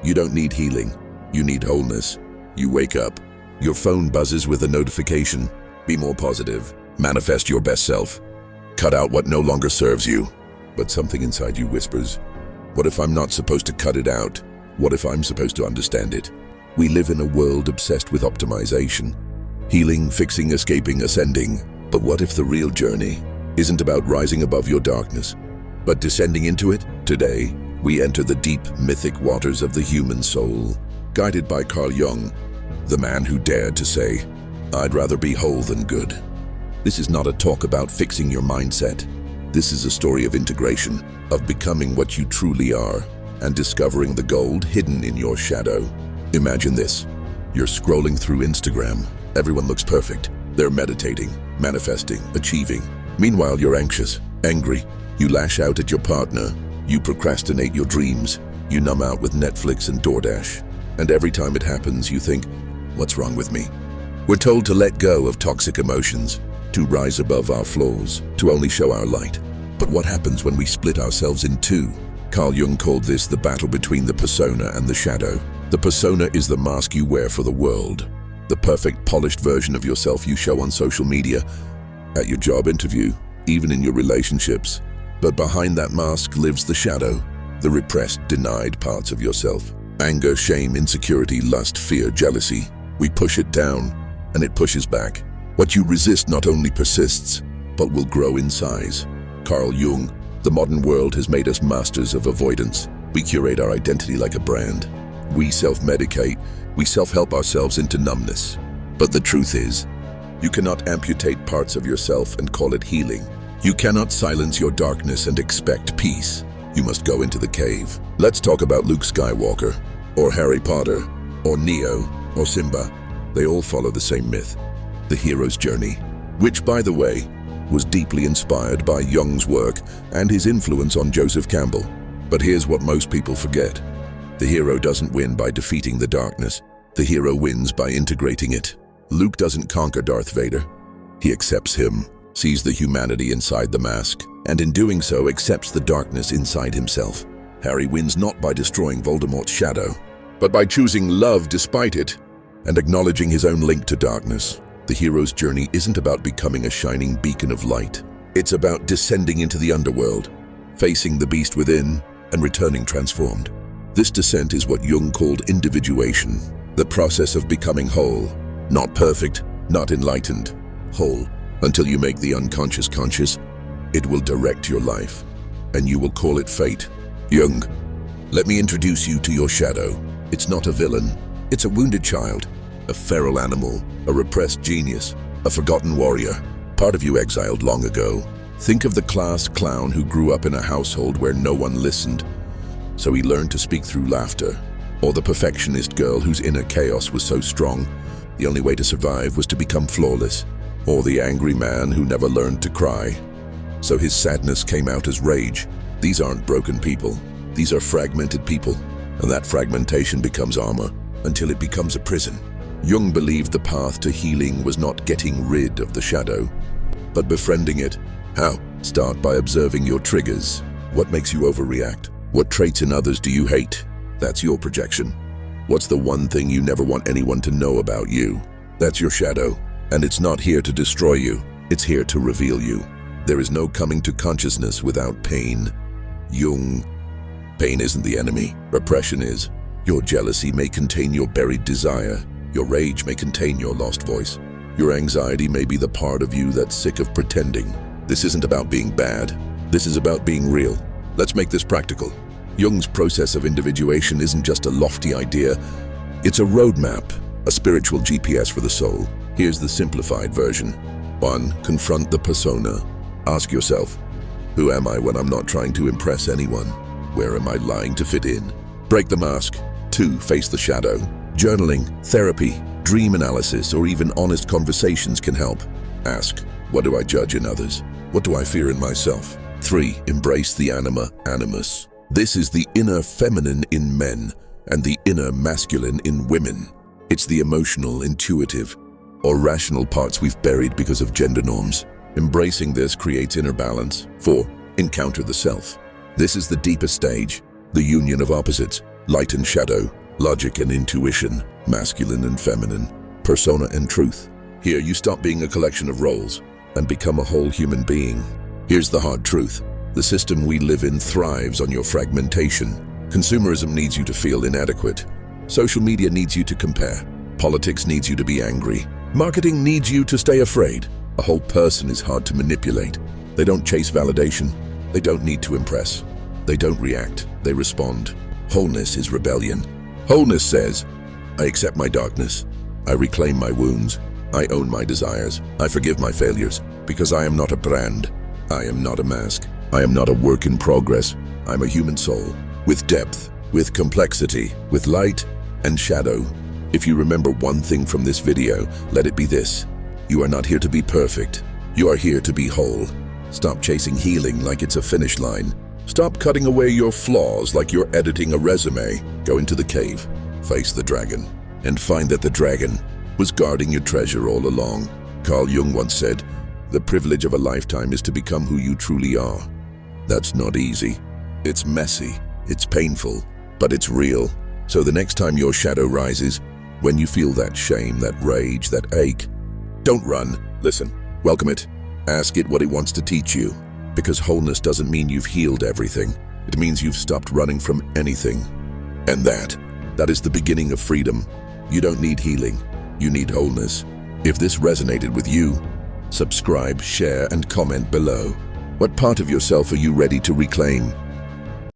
You don't need healing. You need wholeness. You wake up. Your phone buzzes with a notification. Be more positive. Manifest your best self. Cut out what no longer serves you. But something inside you whispers, what if I'm not supposed to cut it out? What if I'm supposed to understand it? We live in a world obsessed with optimization. Healing, fixing, escaping, ascending. But what if the real journey isn't about rising above your darkness, but descending into it? Today, we enter the deep, mythic waters of the human soul, guided by Carl Jung, the man who dared to say, I'd rather be whole than good. This is not a talk about fixing your mindset. This is a story of integration, of becoming what you truly are, and discovering the gold hidden in your shadow. Imagine this. You're scrolling through Instagram. Everyone looks perfect. They're meditating, manifesting, achieving. Meanwhile, you're anxious, angry. You lash out at your partner. You procrastinate your dreams. You numb out with Netflix and DoorDash. And every time it happens, you think, what's wrong with me? We're told to let go of toxic emotions, to rise above our flaws, to only show our light. But what happens when we split ourselves in two? Carl Jung called this the battle between the persona and the shadow. The persona is the mask you wear for the world, the perfect, polished version of yourself you show on social media, at your job interview, even in your relationships. But behind that mask lives the shadow, the repressed, denied parts of yourself. Anger, shame, insecurity, lust, fear, jealousy. We push it down, and it pushes back. What you resist not only persists, but will grow in size. Carl Jung, the modern world has made us masters of avoidance. We curate our identity like a brand. We self-medicate, we self-help ourselves into numbness. But the truth is, you cannot amputate parts of yourself and call it healing. You cannot silence your darkness and expect peace. You must go into the cave. Let's talk about Luke Skywalker, or Harry Potter, or Neo, or Simba. They all follow the same myth, the hero's journey, which, by the way, was deeply inspired by Jung's work and his influence on Joseph Campbell. But here's what most people forget. The hero doesn't win by defeating the darkness. The hero wins by integrating it. Luke doesn't conquer Darth Vader. He accepts him, sees the humanity inside the mask, and in doing so accepts the darkness inside himself. Harry wins not by destroying Voldemort's shadow, but by choosing love despite it and acknowledging his own link to darkness. The hero's journey isn't about becoming a shining beacon of light. It's about descending into the underworld, facing the beast within, and returning transformed. This descent is what Jung called individuation, the process of becoming whole. Not perfect, not enlightened, whole. Until you make the unconscious conscious, it will direct your life, and you will call it fate. Jung, let me introduce you to your shadow. It's not a villain. It's a wounded child, a feral animal, a repressed genius, a forgotten warrior, part of you exiled long ago. Think of the class clown who grew up in a household where no one listened, so he learned to speak through laughter. Or the perfectionist girl whose inner chaos was so strong, the only way to survive was to become flawless. Or the angry man who never learned to cry, so his sadness came out as rage. These aren't broken people. These are fragmented people, and that fragmentation becomes armor until it becomes a prison. Jung believed the path to healing was not getting rid of the shadow, but befriending it. How? Start by observing your triggers. What makes you overreact? What traits in others do you hate? That's your projection. What's the one thing you never want anyone to know about you? That's your shadow. And it's not here to destroy you. It's here to reveal you. There is no coming to consciousness without pain. Jung, pain isn't the enemy. Repression is. Your jealousy may contain your buried desire. Your rage may contain your lost voice. Your anxiety may be the part of you that's sick of pretending. This isn't about being bad. This is about being real. Let's make this practical. Jung's process of individuation isn't just a lofty idea. It's a roadmap, a spiritual GPS for the soul. Here's the simplified version. 1. Confront the persona. Ask yourself, who am I when I'm not trying to impress anyone? Where am I lying to fit in? Break the mask. 2. Face the shadow. Journaling, therapy, dream analysis, or even honest conversations can help. Ask, what do I judge in others? What do I fear in myself? 3. Embrace the anima, animus. This is the inner feminine in men and the inner masculine in women. It's the emotional, intuitive, or rational parts we've buried because of gender norms. Embracing this creates inner balance. 4. Encounter the self. This is the deepest stage, the union of opposites. light and shadow, logic and intuition, masculine and feminine, persona and truth. Here you stop being a collection of roles and become a whole human being. Here's the hard truth. The system we live in thrives on your fragmentation. Consumerism needs you to feel inadequate. Social media needs you to compare. Politics needs you to be angry. Marketing needs you to stay afraid. A whole person is hard to manipulate. They don't chase validation. They don't need to impress. They don't react. They respond. Wholeness is rebellion. Wholeness says, I accept my darkness. I reclaim my wounds. I own my desires. I forgive my failures, because I am not a brand. I am not a mask. I am not a work in progress. I'm a human soul, with depth, with complexity, with light and shadow. If you remember one thing from this video, let it be this. You are not here to be perfect. You are here to be whole. Stop chasing healing like it's a finish line. Stop cutting away your flaws like you're editing a resume. Go into the cave, face the dragon, and find that the dragon was guarding your treasure all along. Carl Jung once said, the privilege of a lifetime is to become who you truly are. That's not easy. It's messy, it's painful, but it's real. So the next time your shadow rises, when you feel that shame, that rage, that ache, don't run. Listen, welcome it. Ask it what it wants to teach you. Because wholeness doesn't mean you've healed everything. It means you've stopped running from anything. And that is the beginning of freedom. You don't need healing. You need wholeness. If this resonated with you, subscribe, share, and comment below. What part of yourself are you ready to reclaim?